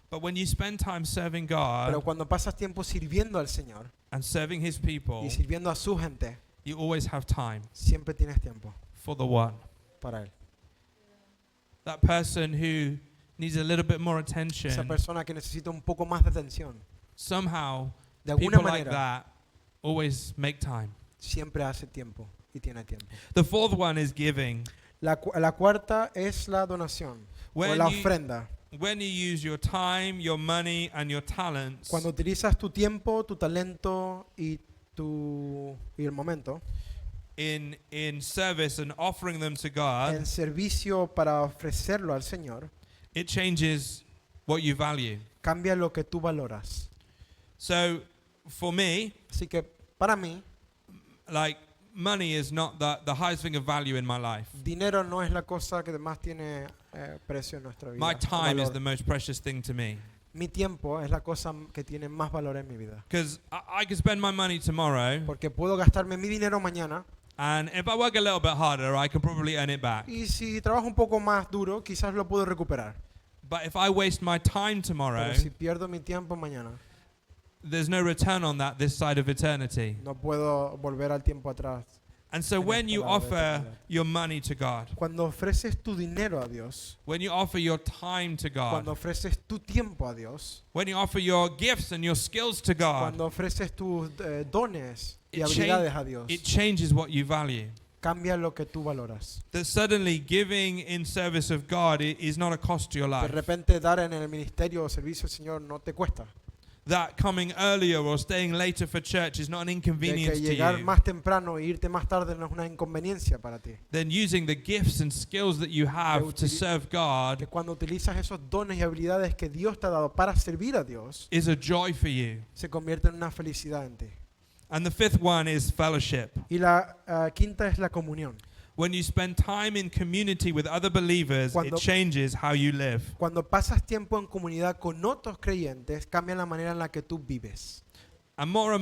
But when you spend time serving Pero God cuando pasas tiempo sirviendo al Señor and serving His people, y sirviendo a su gente, you always have time siempre tienes tiempo for the one. para Él. That person who needs a little bit more Esa attention, persona que necesita un poco más de atención, somehow de alguna people like manera, that always make time. siempre hace tiempo y tiene tiempo. The fourth one is giving. La cuarta es la donación o When la you- ofrenda. When you use your time, your money, and your talents Cuando utilizas tu tiempo, tu talento y el momento in service and offering them to God, en servicio para ofrecerlo al Señor, it changes what you value. cambia lo que tú valoras. So for me, Así que para mí, like money is not the highest thing of value in my life. dinero no es la cosa que más tiene precio en nuestra vida. My o time is valor. the most precious thing to me. Mi tiempo es la cosa que tiene más valor en mi vida. Because I could spend my money tomorrow, Porque puedo gastarme mi dinero mañana and if I work a little bit harder, I can probably earn it back. y si trabajo un poco más duro, quizás lo puedo recuperar. But if I waste my time tomorrow, Pero si pierdo mi tiempo mañana, there's no return on that this side of eternity. no puedo volver al tiempo atrás. And so en when esta you edad de offer eternidad. your money to God, Cuando ofreces tu dinero a Dios, when you offer your time to cuando God, ofreces tu tiempo a Dios, when you offer your gifts and your skills to God, cuando ofreces tus dones y It habilidades a Dios, it changes what you value. cambia lo que tú valoras. That suddenly giving in service of God is not a cost to your De life. repente dar en el ministerio o servicio al Señor no te cuesta. That coming earlier or staying later for church is not an De inconvenience que to llegar you. más temprano e irte más tarde no es una inconveniencia para ti. Then using the gifts and skills that you have to serve Que God cuando utilizas esos dones y habilidades que Dios te ha dado para servir a Dios, is a joy for you. se convierte en una felicidad en ti. And the fifth one is fellowship. Y la quinta es la comunión. When you spend time in community with other believers, Cuando- it changes how you live. Cuando pasas tiempo en comunidad con otros creyentes, cambia la manera en la que tú vives. And more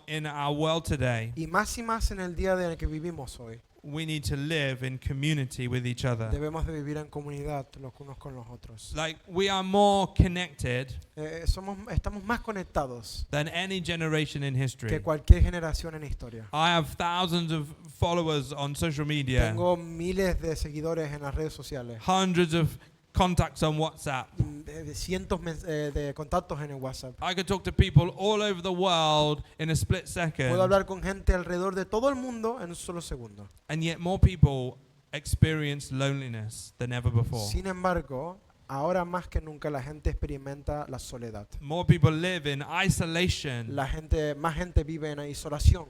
in our world today, Y más en el día en el que vivimos hoy, we need to live in community with each other. debemos de vivir en comunidad los unos con los otros. Like we are more connected Estamos más conectados than any generation in history. que cualquier generación en historia. I have thousands of followers on social media, Tengo miles de seguidores en las redes sociales, hundreds of contacts on WhatsApp. de cientos de contactos en el WhatsApp. I could talk to people all over the world in a split Puedo second, hablar con gente alrededor de todo el mundo en un solo segundo. and yet more people experience loneliness than ever before. Sin embargo, ahora más que nunca la gente experimenta la soledad. More people live in isolation Más gente vive en isolación,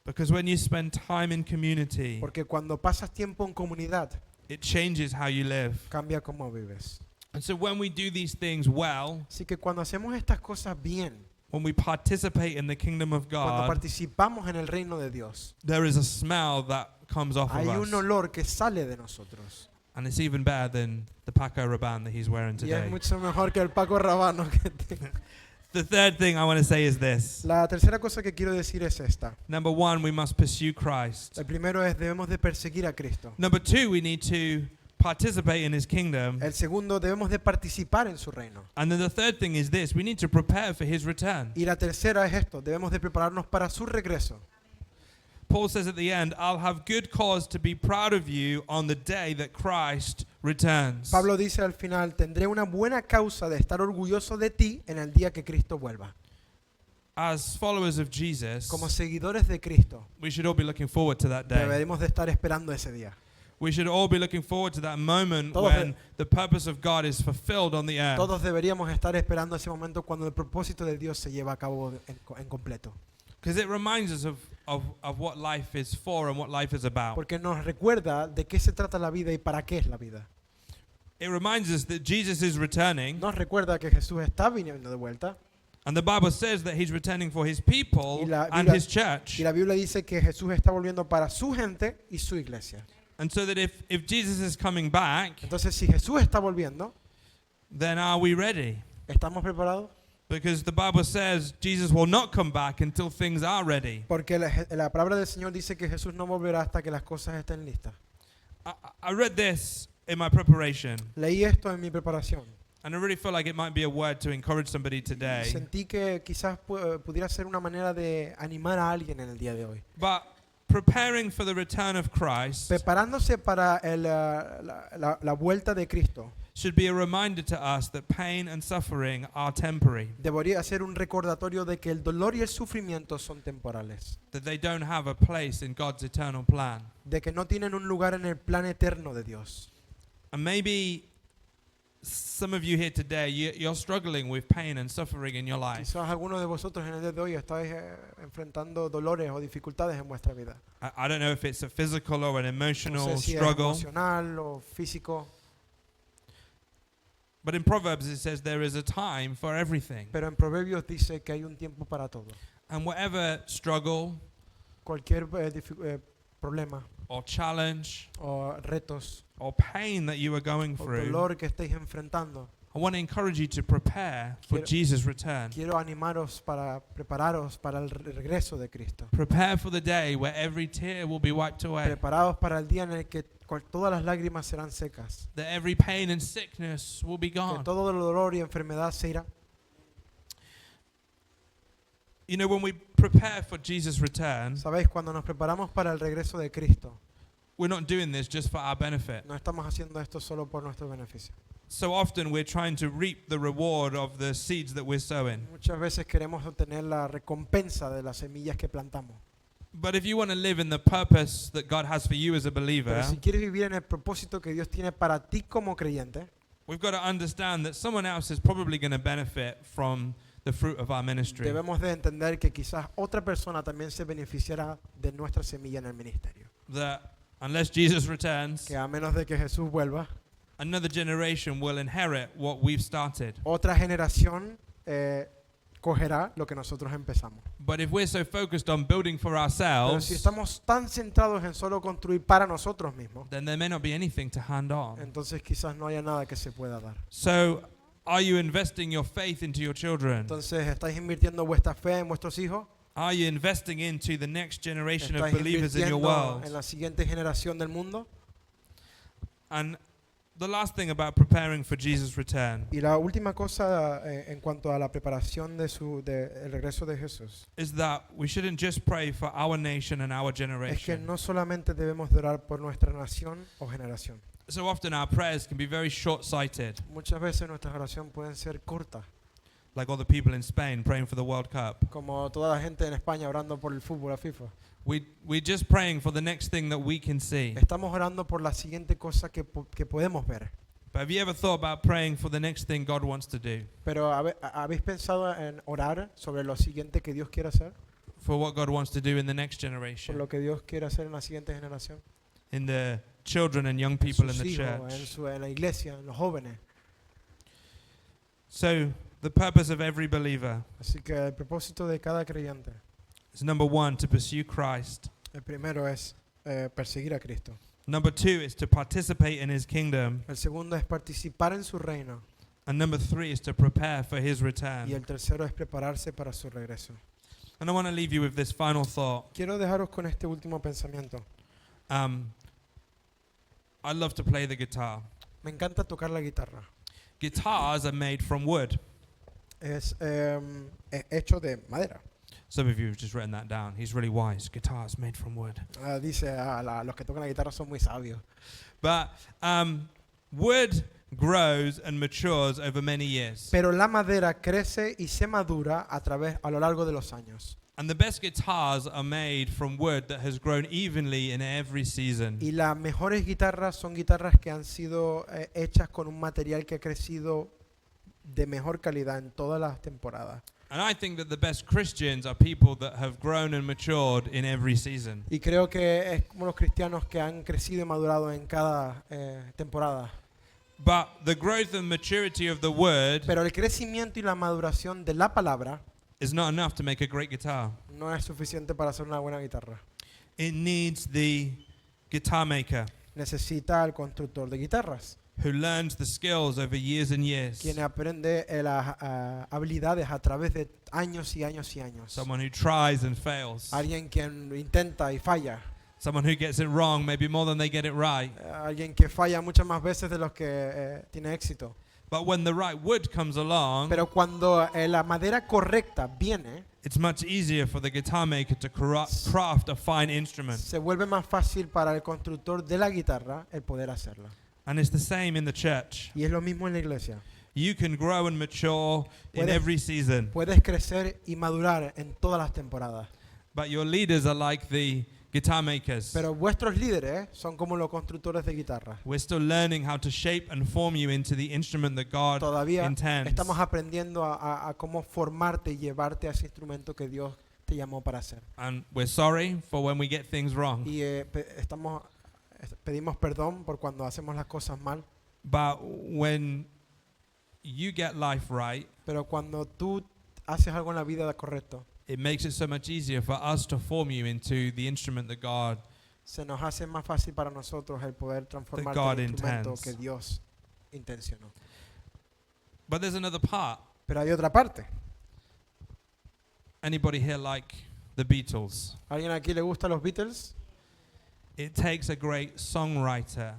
because when you spend time in community, porque cuando pasas tiempo en comunidad, it changes how you live. cambia cómo vives. And so when we do these things well, Así que cuando hacemos estas cosas bien, when we participate in the kingdom of cuando God, participamos en el reino de Dios, there is a smell that comes off hay of un us. olor que sale de nosotros. And it's even better than the Paco Rabanne that he's wearing Y es today. mucho mejor que el Paco Rabanne que tengo. The third thing I want to say is this. La tercera cosa que quiero decir es esta. Number one, we must pursue Christ. El primero es debemos de perseguir a Cristo. Number two, we need to participate in his kingdom. El segundo, debemos de participar en su reino. And then the third thing is this, we need to prepare for his return. Y la tercera es esto, debemos de prepararnos para su regreso. Paul says at the end, I'll have good cause to be proud of you on the day that Christ returns. Pablo dice al final, tendré una buena causa de estar orgulloso de ti en el día que Cristo vuelva. As followers of Jesus, Como seguidores de Cristo, we should all be looking forward to that day. deberemos de estar esperando ese día. We should all be looking forward to that moment Todos when the purpose of God is fulfilled on the earth. Todos deberíamos estar esperando ese momento cuando el propósito de Dios se lleva a cabo en completo. Because it reminds us of what life is for and what life is about. Porque nos recuerda de qué se trata la vida y para qué es la vida. It reminds us that Jesus is returning, Nos recuerda que Jesús está viniendo de vuelta. and the Bible says that he's returning for his people Y la and Biblia- his church. Y la Biblia dice que Jesús está volviendo para su gente y su iglesia. And so that if Jesus is coming back, Entonces, si Jesús está volviendo, then are we ready? ¿estamos preparados? Because the Bible says Jesus will not come back until things are ready. Porque la palabra del Señor dice que Jesús no volverá hasta que las cosas estén listas. I read this in my preparation, Leí esto en mi preparación. and I really feel like it might be a word to encourage somebody today. Sentí que quizás pudiera ser una manera de animar a alguien en el día de hoy. But preparing for the return of Christ Preparándose para la vuelta de Cristo, should be a reminder to us that pain and suffering are temporary, debería ser un recordatorio de que el dolor y el sufrimiento son temporales, that they don't have a place in God's eternal plan. de que no tienen un lugar en el plan eterno de Dios. And maybe some of you here today, you're struggling with pain and suffering in your life. Quizás algunos de vosotros en el día de hoy estáis enfrentando dolores o dificultades en vuestra vida. I don't know if it's a physical or an No emotional sé si es struggle, emocional o físico, but in Proverbs it says there is a time for everything. pero en Proverbios dice que hay un tiempo para todo. And whatever struggle Cualquier problema or challenge o retos or pain that you are going o through, dolor que estéis enfrentando, I want to encourage you to prepare for Quiero- Jesus' return. quiero animaros para prepararos para el regreso de Cristo. Prepare for the day where every tear will be wiped away, Preparados para el día en el que todas las lágrimas serán secas, that every pain and sickness will be que gone. todo el dolor y enfermedad se irá. You know, when we prepare for Jesus' return, Sabéis, cuando nos preparamos para el regreso de Cristo, we're not doing this just for our benefit. no estamos haciendo esto solo por nuestro beneficio. So often we're trying to reap the reward of the seeds that we're sowing. Muchas veces queremos obtener la recompensa de las semillas que plantamos. But if you want to live in the purpose that God has for you as a believer, Pero si quieres vivir en el propósito que Dios tiene para ti como creyente, we've got to understand that someone else is probably going to benefit from the fruit of our ministry. debemos de entender que quizás otra persona también se beneficiará de nuestra semilla en el ministerio. That unless Jesus returns, Que a menos de que Jesús vuelva, another generation will inherit what we've started. otra generación cogerá lo que nosotros empezamos. But if we're so focused on building for Pero ourselves, si estamos tan centrados en solo construir para nosotros mismos, then there may not be anything to hand on. entonces quizás no haya nada que se pueda dar. So, are you investing your faith into your children? Entonces, ¿estáis invirtiendo vuestra fe en vuestros hijos? Are you investing into the next generation of ¿Estáis believers in your invirtiendo en world? la siguiente generación del mundo? And the last thing about preparing for Jesus' return Y la última cosa en cuanto a la preparación el regreso de Jesús is that we shouldn't just pray for our nation and our es que generation. no solamente debemos de orar por nuestra nación o generación. So often our prayers can be very short-sighted, Muchas veces nuestras oraciones pueden ser cortas, like all the people in Spain praying for the World Cup. como toda la gente en España orando por el fútbol, la FIFA. We're just praying for the next thing that we can see. Estamos orando por la siguiente cosa que podemos ver. But have you ever thought about praying for the next thing God wants to do? Pero ¿habéis pensado en orar sobre lo siguiente que Dios quiere hacer? For what God wants to do in the next Por generation? lo que Dios quiere hacer en la siguiente generación. In the children and young En people in sus the hijos, church? en la iglesia, en los jóvenes. So, the purpose of every believer Así que el propósito de cada creyente, is number one, to pursue Christ. el primero es perseguir a Cristo. Number two is to participate in his kingdom. El segundo es participar en su reino. And number three is to prepare for his Y return. el tercero es prepararse para su regreso. And I want to leave you with this final thought. Quiero dejaros con este último pensamiento. I love to play the guitar. Me encanta tocar la guitarra. Guitars are made from wood. Es hecho de madera. Some of you have just written that down. He's really wise. Guitars made from wood. Dice, los que tocan la guitarra son muy sabios. But wood grows and matures over many years. Pero la madera crece y se madura a lo largo de los años. And the best guitars are made from wood that has grown evenly in every season. Y las mejores guitarras son guitarras que han sido hechas con un material que ha crecido de mejor calidad en todas las temporadas. And I think that the best Christians are people that have grown and matured in every season. Y creo que es como los cristianos que han crecido y madurado en cada temporada. But the growth and maturity of the word Pero el crecimiento y la maduración de la palabra is not enough to make a great guitar. no es suficiente para hacer una buena guitarra. It needs the guitar maker Necesita al constructor de guitarras, who learns the skills over years and years. quien aprende las habilidades a través de años y años y años. Someone who tries and fails. Alguien quien intenta y falla. Someone who gets it wrong maybe more than they get it right. Alguien que falla muchas más veces de los que tiene éxito. But when the right wood comes along, Pero cuando la madera correcta viene, it's much easier for the guitar maker to craft a fine instrument. se vuelve más fácil para el constructor de la guitarra el poder hacerla. And it's the same in the church. Y es lo mismo en la iglesia. You can grow and mature in Puedes- every season, Puedes crecer y madurar en todas las temporadas. but your leaders are like the guitar makers. Pero vuestros líderes son como los constructores de guitarra. We're still learning how to shape and form you into the instrument that God Todavía intends. estamos aprendiendo a cómo formarte y llevarte a ese instrumento que Dios te llamó para hacer. And we're sorry for when we get things wrong. Y pedimos perdón por cuando hacemos las cosas mal. But when you get life right, Pero cuando tú haces algo en la vida correcto, it makes it so much easier for us to form you into the instrument that God. se nos hace más fácil para nosotros el poder transformarte God en el instrumento intends. que Dios intencionó. But there's another part. Pero hay otra parte. Anybody here like the Beatles? ¿Alguien aquí le gusta los Beatles? It takes a great songwriter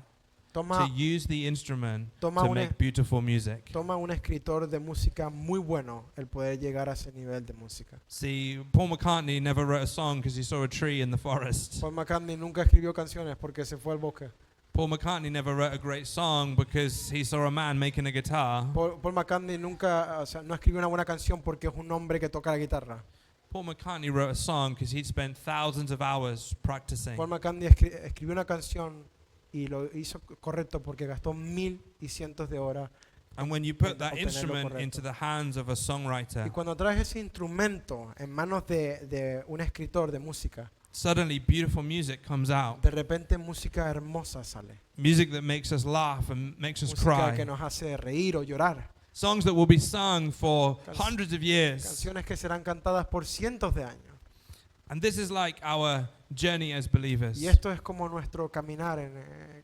to use the instrument toma to un- make beautiful music. Toma un escritor de música muy bueno el poder llegar a ese nivel de música. See, Paul McCartney never wrote a song because he saw a tree in the forest. Paul McCartney nunca escribió canciones porque se fue al bosque. Paul McCartney never wrote a great song because he saw a man making a guitar. Paul McCartney nunca, o sea, no escribió una buena canción porque es un hombre que toca la guitarra. Paul McCartney wrote a song because he'd spent thousands of hours practicing. Paul McCartney escribió una canción y lo hizo correcto porque gastó 1000 y cientos de horas. And when you put en that obtenerlo instrument correcto. into the hands of a Y songwriter, cuando traes ese instrumento en manos de un escritor de música, suddenly beautiful music comes out. de repente música hermosa sale. Music that makes us laugh and makes us Música que cry. nos hace reír o llorar. Songs that will be sung for Can- hundreds of years. Canciones que serán cantadas por cientos de años. And this is like our journey as believers. Y esto es como nuestro caminar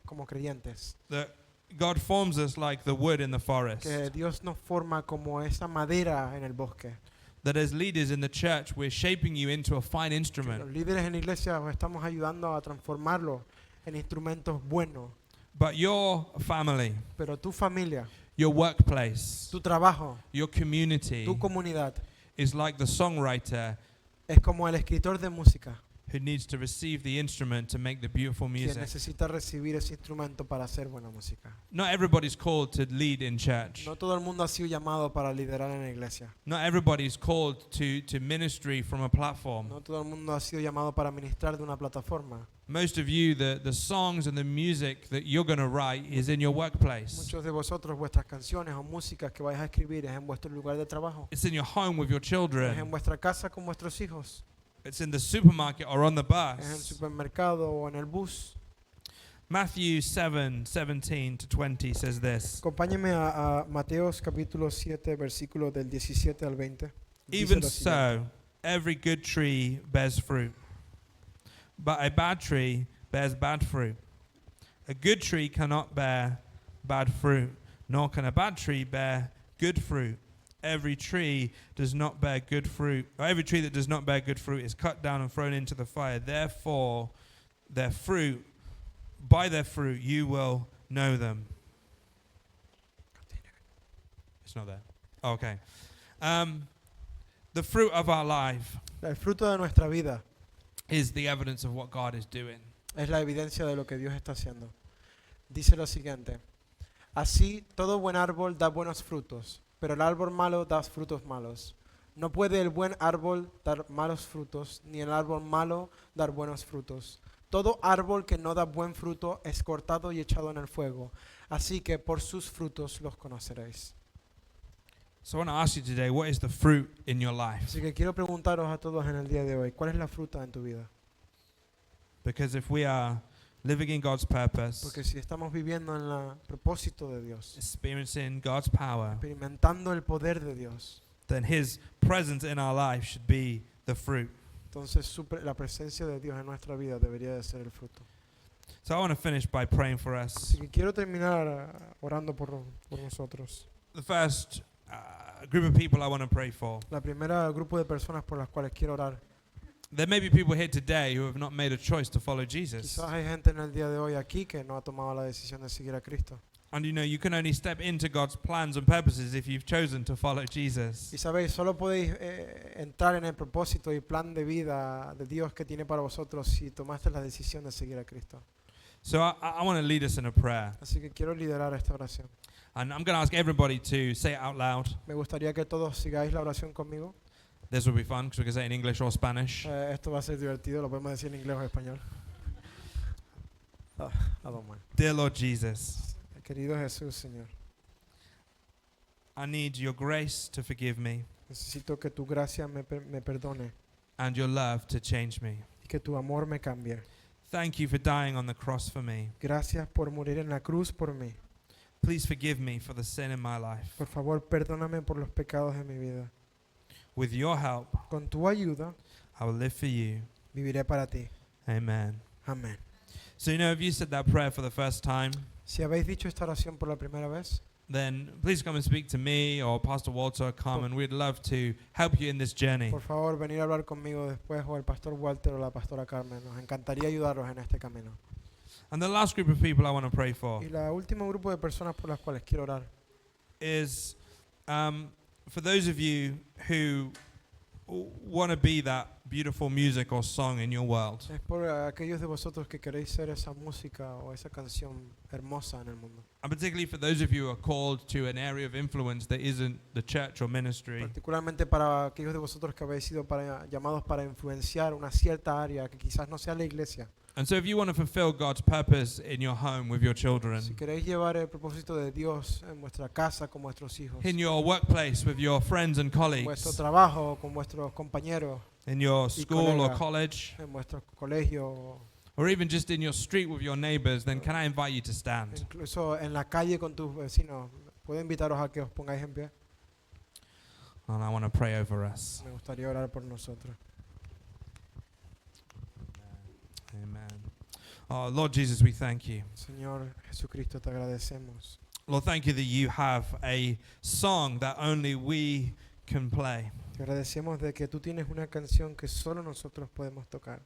como creyentes. That God forms us like the wood in the forest. Que Dios nos forma como esa madera en el bosque. That as leaders in the church, we're shaping you into a fine Los instrument. líderes en la iglesia os estamos ayudando a transformarlo en instrumentos buenos. But your family, Pero tu familia, your workplace, tu trabajo, your community tu comunidad is like the songwriter es como el escritor de música who needs to receive the instrument to make the beautiful que music. necesita recibir ese instrumento para hacer buena música. Not everybody's called to lead in church. No todo el mundo ha sido llamado para liderar en la iglesia. Not everybody's called to ministry from a platform. No todo el mundo ha sido llamado para ministrar de una plataforma. Most of you, the songs and the music that you're going to write is in your workplace. Muchos de vosotros, vuestras canciones o músicas que vais a escribir es en vuestro lugar de trabajo. It's in your home with your Es en children. vuestra casa con vuestros hijos. It's in the supermarket or on the Es en el bus. supermercado o en el bus. Matthew 7:17 to 20 says this. Acompáñeme a Mateos capítulo 7, versículo del 17 al 20. Dice Even lo siguiente. so, every good tree bears fruit, but a bad tree bears bad fruit. A good tree cannot bear bad fruit, nor can a bad tree bear good fruit. Every tree does not bear good fruit, or every tree that does not bear good fruit is cut down and thrown into the fire. Therefore, by their fruit you will know them. It's not there. Oh, okay. The fruit of our life El fruto de nuestra vida is the evidence of what God is doing. es la evidencia de lo que Dios está haciendo. Dice lo siguiente: así todo buen árbol da buenos frutos, pero el árbol malo da frutos malos. No puede el buen árbol dar malos frutos, ni el árbol malo dar buenos frutos. Todo árbol que no da buen fruto es cortado y echado en el fuego. Así que por sus frutos los conoceréis. So I want to ask you today, what is the fruit in your life? Así que quiero preguntaros a todos en el día de hoy, ¿cuál es la fruta en tu vida? Because if we are living in God's purpose, Porque si estamos viviendo en el propósito de Dios, experiencing God's power, experimentando el poder de Dios, then His presence in our life should be the fruit. entonces la presencia de Dios en nuestra vida debería de ser el fruto. So I want to finish by praying for us. Así que quiero terminar orando por nosotros. The first group of people I want to pray for. La primera grupo de personas por las cuales quiero orar. There may be people here today who have not made a choice to follow Jesus. Quizás hay gente en el día de hoy aquí que no ha tomado la decisión de seguir a Cristo. And you know, you can only step into God's plans and purposes if you've chosen to follow Jesus. Y sabéis, solo podéis entrar en el propósito y plan de vida de Dios que tiene para vosotros si tomaste la decisión de seguir a Cristo. So I want to lead us in a prayer. Así que quiero liderar esta oración. And I'm going to ask everybody to say it out loud. Me gustaría que todos sigáis la oración conmigo. This will be fun because we can say it in English or Spanish. Esto va a ser divertido, lo podemos decir en inglés o en español. I don't mind. Dear Lord Jesus, Querido Jesús, Señor, I need your grace to forgive me necesito que tu gracia me perdone and your love to change me. y que tu amor me cambie. Thank you for dying on the cross for me. Gracias por morir en la cruz por mí. Please forgive me for the sin in my life. Por favor, perdóname por los pecados de mi vida. With your help, Con tu ayuda, I will live for you. viviré para ti. Amen. Amén. So, you know, if you said that prayer for the first time, Si habéis dicho esta oración por la primera vez, then please come and speak to me or Pastor Walter. Come and we'd love to help you in this journey. por favor, venir a hablar conmigo después o el pastor Walter o la pastora Carmen. Nos encantaría ayudaros en este camino. And the last group of people I want to pray for Y la último grupo de personas por las cuales quiero orar is for those of you who want to be that beautiful music or song in your world. es por aquellos de vosotros que queréis ser esa música o esa canción hermosa en el mundo. And particularly for those of you who are called to an area of influence that isn't the church or ministry. Particularmente para aquellos de vosotros que habéis sido llamados para influenciar una cierta área que quizás no sea la iglesia. And so if you want to fulfill God's purpose in your home with your children, Si queréis llevar el propósito de Dios en vuestra casa con vuestros hijos, in your workplace with your friends and en vuestro colleagues, trabajo con vuestros compañeros, in your school or colega. college, en vuestro colegio, or even just in your street with your neighbors, then can I invite you to stand? incluso en la calle con tus vecinos. Puedo invitaros a que os pongáis en pie. And I want to pray over us. Me gustaría orar por nosotros. Amen. Oh, Lord Jesus, we thank you. Señor Jesucristo, te agradecemos. Lord, thank you that you have a song that only we can play. Te agradecemos de que tú tienes una canción que solo nosotros podemos tocar.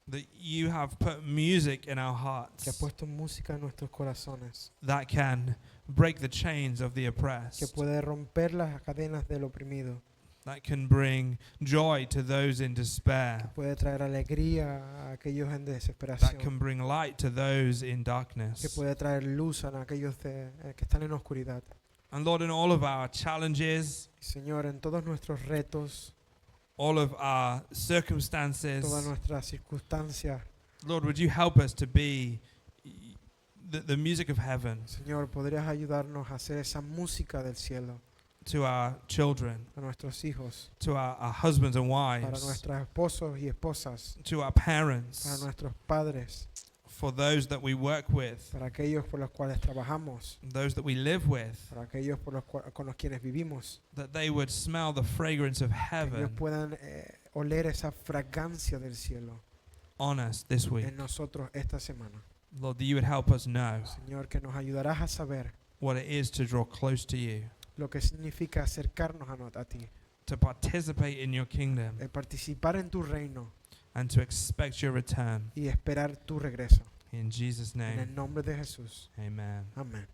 That you have put music in our Que hearts has puesto música en nuestros corazones. that can break the chains of the Que oppressed, puede romper las cadenas del oprimido. that can bring joy to those in despair, Puede traer alegría a aquellos en that desesperación. can bring light to those in Que darkness. puede traer luz a aquellos que están en oscuridad. And Lord, in all of our challenges, Señor, en todos nuestros retos, all of our circumstances, todas nuestras circunstancias, Lord, would you help us to be the music of heaven Señor, podrías ayudarnos a hacer esa música del cielo to our children, a nuestros hijos, to our husbands and para wives, nuestros esposos y esposas, to our para parents, nuestros padres, for those that we work with, para aquellos por los cuales trabajamos, those that we live with, para aquellos con los quienes vivimos, that they would smell the fragrance of que ellos heaven puedan oler esa fragancia del cielo on us this week. en nosotros esta semana. Lord, that you would help us know Señor, que nos ayudarás a saber what it is to draw close to you, lo que significa acercarnos a ti, to participate in your kingdom, participar en tu reino and to expect your return. y esperar tu regreso. In Jesus' En name, el nombre de Jesús. amen. Amén.